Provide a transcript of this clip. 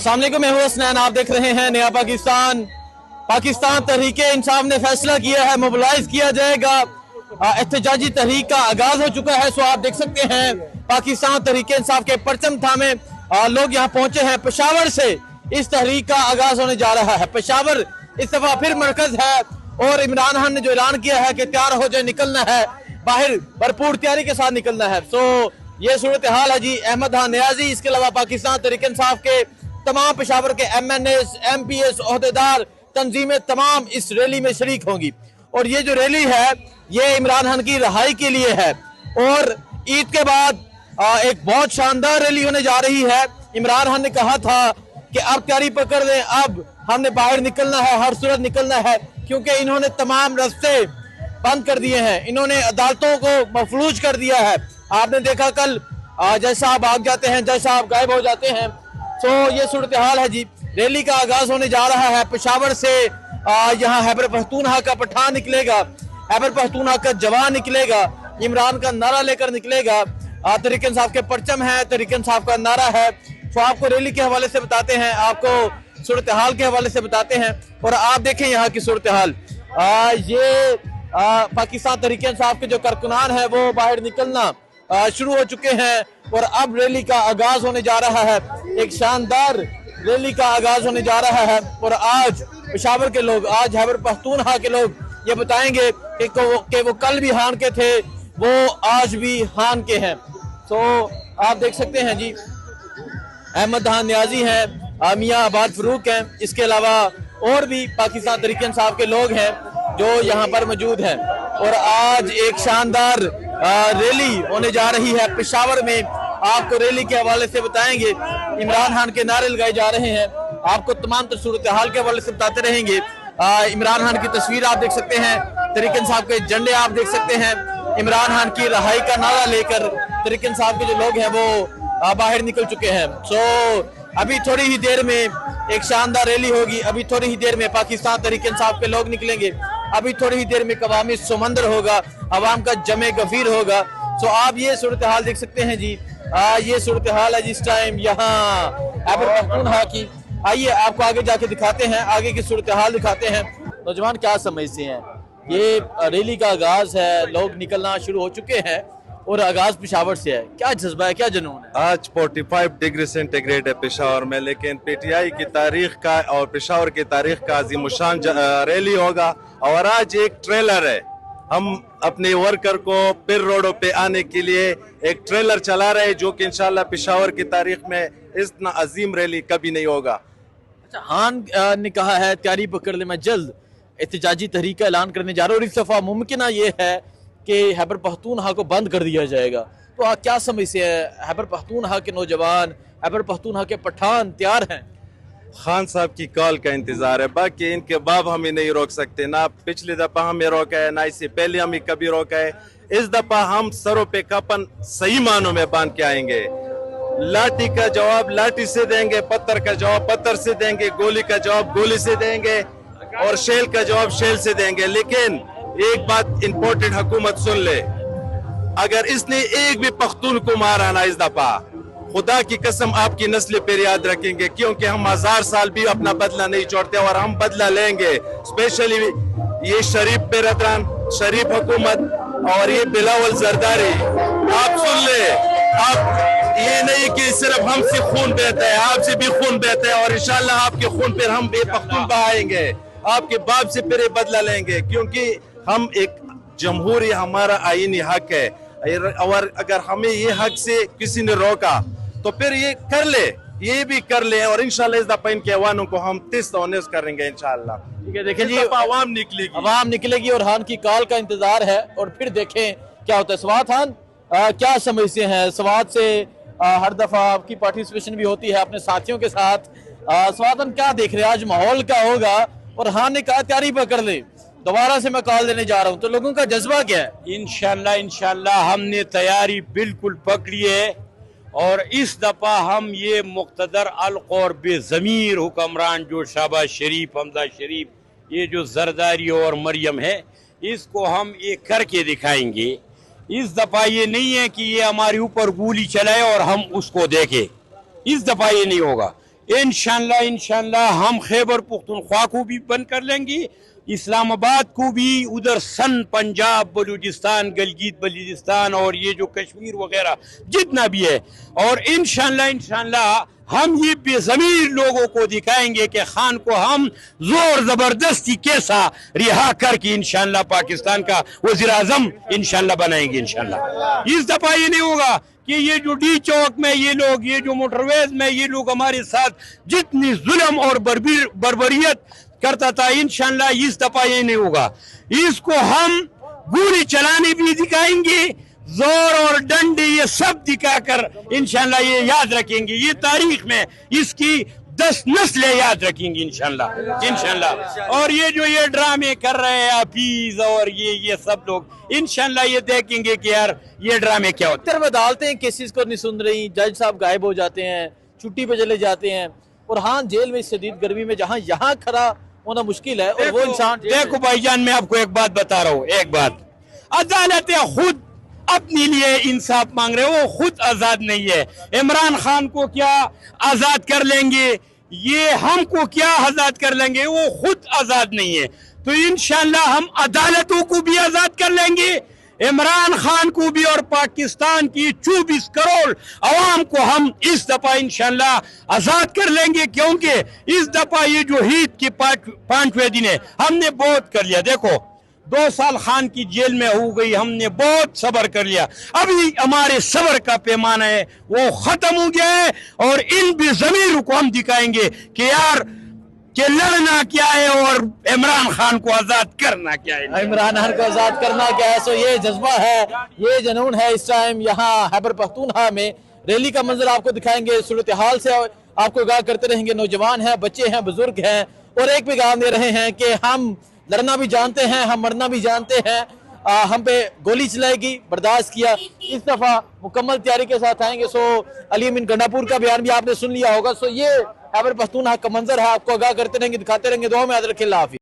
सामने को मैं हूं हसनैन, आप देख रहे हैं नया पाकिस्तान। पाकिस्तान तहरीके इंसाफ ने फैसला किया है, मोबिलाइज किया जाएगा। एहतजाजी तहरीक का आगाज हो चुका है। सो आप देख सकते हैं पाकिस्तान तहरीके इंसाफ के परचम थामे लोग यहाँ पहुंचे हैं। पेशावर से इस तहरीक का आगाज होने जा रहा है। पेशावर इस दफा फिर मरकज है और इमरान खान ने जो ऐलान किया है कि तैयार हो जाए, निकलना है बाहर, भरपूर तैयारी के साथ निकलना है। सो ये सूरत हाल है जी। अहमद खान नियाजी, इसके अलावा पाकिस्तान तहरीक इंसाफ के तमाम पेशावर के MNAs, MPs, ओहदेदार, तंजीमें तमाम इस रैली में शरीक होंगी। और ये जो रैली है ये इमरान खान की रिहाई के लिए है और ईद के बाद एक बहुत शानदार रैली होने जा रही है। इमरान खान ने कहा था कि अब तैयारी पकड़ लें, अब हमने बाहर निकलना है, हर सूरत निकलना है, क्योंकि इन्होंने तमाम रास्ते बंद कर दिए हैं, इन्होंने अदालतों को मफलूज कर दिया है। आपने देखा कल जज साहब भाग जाते हैं, जज साहब गायब हो जाते हैं। तो ये सूरत हाल है जी। रैली का आगाज होने जा रहा है। पेशावर से यहाँ खैबर पख्तूनख्वा का पठान निकलेगा, खैबर पख्तूनख्वा का जवान निकलेगा, इमरान का नारा लेकर निकलेगा। तहरीक इंसाफ के परचम है, तहरीक इंसाफ का नारा है। तो आपको रैली के हवाले से बताते हैं, आपको सूरत हाल के हवाले से बताते हैं। और आप देखें यहाँ की सूरत हाल। ये पाकिस्तान तहरीक इंसाफ के जो कारकुनान है वो बाहर निकलना शुरू हो चुके हैं और अब रैली का आगाज होने जा रहा है। एक शानदार रैली का आगाज होने जा रहा है। और आज पेशावर के लोग, आज खैबर पख्तूनख्वा के लोग ये बताएंगे कि वो कल भी हान के थे, वो आज भी हान के हैं। तो आप देख सकते हैं जी, अहमद खान नियाजी हैं, मियां आबाद फरूक हैं, इसके अलावा और भी पाकिस्तान तहरीक इंसाफ के लोग हैं जो यहाँ पर मौजूद हैं। और आज एक शानदार रैली होने जा रही है पेशावर में। आपको रैली के हवाले से बताएंगे, इमरान खान के नारे लगाए जा रहे हैं, आपको तमाम सूरत हाल के हवाले से बताते रहेंगे। इमरान खान की तस्वीर आप देख सकते हैं, तहरीक इंसाफ के झंडे आप देख सकते हैं। इमरान खान की रिहाई का नारा लेकर तहरीक इंसाफ के जो लोग हैं वो बाहर निकल चुके हैं। सो अभी थोड़ी ही देर में एक शानदार रैली होगी, अभी थोड़ी ही देर में पाकिस्तान तहरीक इंसाफ के लोग निकलेंगे, अभी थोड़ी ही देर में कवामी समंदर होगा, अवाम का जमे गफीर होगा। सो आप ये सूरत हाल देख सकते हैं जी। ये सूरत हाल है जिस टाइम यहाँ खैबर पख्तूनख्वा की। आइए आपको आगे जाके दिखाते हैं, आगे की सूरत हाल दिखाते हैं। नौजवान क्या समझते हैं, ये रैली का आगाज है, लोग निकलना शुरू हो चुके हैं और आगाज पेशावर से है, क्या जज्बा है, क्या जुनून है? आज 45 डिग्री सेंटीग्रेड है पेशावर में, लेकिन PTI की तारीख का और पेशावर की तारीख का अजीमुशान रैली होगा। और आज एक ट्रेलर है, हम अपने वर्कर को फिर रोडों पे आने के लिए एक ट्रेलर चला रहे हैं, जो कि इंशाल्लाह पेशावर की तारीख में इतना अजीम रैली कभी नहीं होगा। अच्छा, खान ने कहा है तैयारी पकड़ ले, मैं जल्द एहतजाजी तहरीक का ऐलान करने जा रहा हूँ और इस दफा मुमकिन ये है कि खैबर पख्तूनख्वा को बंद कर दिया जाएगा। तो आप क्या समझते हैं, खैबर पख्तूनख्वा के नौजवान, खैबर पख्तूनख्वा के पठान तैयार हैं? खान साहब की कॉल का इंतजार है, बाकी इनके बाप हमें नहीं रोक सकते। ना पिछली दफा हमें रोका है, ना इससे पहले हमें कभी रोका है। इस दफा हम सरों पे कफन सही मानों में बांध के आएंगे। लाठी का जवाब लाठी से देंगे, पत्थर का जवाब पत्थर से देंगे, गोली का जवाब गोली से देंगे और शेल का जवाब शेल से देंगे। लेकिन एक बात इंपॉर्टेंट हुकूमत सुन ले, अगर इसने एक भी पख्तून को मारा ना इस दफा, खुदा की कसम आपकी नस्ल पर याद रखेंगे, क्योंकि हम 1000 साल भी अपना बदला नहीं छोड़ते और हम बदला लेंगे। स्पेशली ये शरीफ बेरदरान, शरीफ हुकूमत और ये बिलावल जरदारी, आप सुन ले, आप ये नहीं कि सिर्फ हमसे खून बहता है, आपसे भी खून बहता है और इंशाल्लाह आपके खून पर हम बेपख्तून बहाएंगे, आपके बाप से फिर बदला लेंगे, क्योंकि हम एक जमहूरी, हमारा आईनी हक है। और अगर हमें ये हक से किसी ने रोका तो फिर ये कर ले, ये भी कर ले और इंशाल्लाह इस दफा इनके अवानों को हम 30 करेंगे इंशाल्लाह। ठीक है, देखें जी, अवाम निकलेगी और खान की कॉल का इंतजार है और फिर देखें क्या होता है। सवाद खान क्या समझते हैं, सवाद से हर दफा आपकी पार्टिसिपेशन भी होती है अपने साथियों के साथ। सवाद खान क्या देख रहे हैं, आज माहौल क्या होगा? और खान ने कहा तैयारी पकड़ ले, दोबारा से मैं कॉल देने जा रहा हूं, तो लोगों का जज्बा क्या है? इंशाल्लाह हमने तैयारी बिल्कुल पकड़ी है और इस दफा हम ये मुख्तदर अलग और बेज़मीर हुक्मरान जो शहबाज शरीफ, हमजा शरीफ, ये जो जरदारी और मरियम है, इसको हम ये करके दिखाएंगे। इस दफा ये नहीं है कि ये हमारे ऊपर गोली चलाए और हम उसको देखें, इस दफा ये नहीं होगा। इंशाल्लाह इंशाल्लाह हम खैबर पुख्तनख्वा को भी बंद कर लेंगे, इस्लामाबाद को भी, उधर सन पंजाब, बलूचिस्तान, गिलगित बल्तिस्तान और ये जो कश्मीर वगैरह जितना भी है। और इंशाल्लाह इंशाल्लाह हम ये बेज़मीर लोगों को दिखाएंगे कि खान को हम जोर जबरदस्ती कैसा रिहा करके इंशाल्लाह पाकिस्तान का वज़ीर आज़म इंशाल्लाह बनाएंगे। इंशाल्लाह इस दफा ये नहीं होगा कि ये जो डी चौक में ये लोग, ये जो मोटरवेज में ये लोग हमारे साथ जितनी जुल्म और बर्बरियत करता था, इंशाल्लाह इस दफा ये नहीं होगा। इसको हम गोली चलाने भी दिखाएंगे, जोर और डंडे ये सब दिखाकर इंशाल्लाह ये याद रखेंगे, ये तारीख में इसकी 10 नस्लें याद रखेंगी इंशाल्लाह इंशाल्लाह। और ये जो ये ड्रामे कर रहे हैं हफीज और ये सब लोग इंशाल्लाह ये देखेंगे कि यार ये ड्रामे क्या होते हैं। में डालते हैं, केसेस को नहीं सुन रही, जज साहब गायब हो जाते हैं, छुट्टी पे चले जाते हैं। और हाँ, जेल में शदीद गर्मी में जहाँ यहाँ खड़ा होना मुश्किल है, और वो इंसान देखो भाईजान, मैं आपको एक बात बता रहा हूँ, एक बात, अदालतें खुद अपने लिए इंसाफ मांग रहे, वो खुद आजाद नहीं है। इमरान खान को क्या आजाद कर लेंगे, ये हमको क्या आजाद कर लेंगे, वो खुद आजाद नहीं है। तो इंशाल्लाह हम अदालतों को भी आजाद कर लेंगे, इमरान खान को भी, और पाकिस्तान की 24 करोड़ अवाम को हम इस दफा इंशाल्लाह आजाद कर लेंगे। क्योंकि इस दफा ये जो ईद के 5वें दिन है, हमने बहुत कर लिया। देखो 2 साल खान की जेल में हो गई, हमने बहुत सब्र कर लिया, अभी हमारे सब्र का पैमाना है वो खत्म हो गया है। और इन बेज़मीरों को हम दिखाएंगे कि यार कि लड़ना क्या है और इमरान खान को आजाद करना क्या है, इमरान खान को आजाद करना क्या है। सो ये जज्बा है, ये जुनून है। इस टाइम यहाँ खैबर पख्तूनख्वा में रैली का मंजर आपको दिखाएंगे, सूरत हाल से आपको आगाह करते रहेंगे। नौजवान हैं, बच्चे हैं, बुजुर्ग हैं, और एक पैगाम दे रहे हैं कि हम लड़ना भी जानते हैं, हम मरना भी जानते हैं, हम पे गोली चलाएगी, बर्दाश्त किया। इस दफा मुकम्मल तैयारी के साथ आएंगे। सो अली अमीन गंडापुर का बयान भी आपने सुन लिया होगा। सो ये खैबर पख्तूनख्वा का मंजर है, आपको आगाह करते रहेंगे, दिखाते रहेंगे। दुआ में याद रखें। अल्लाह हाफिज़।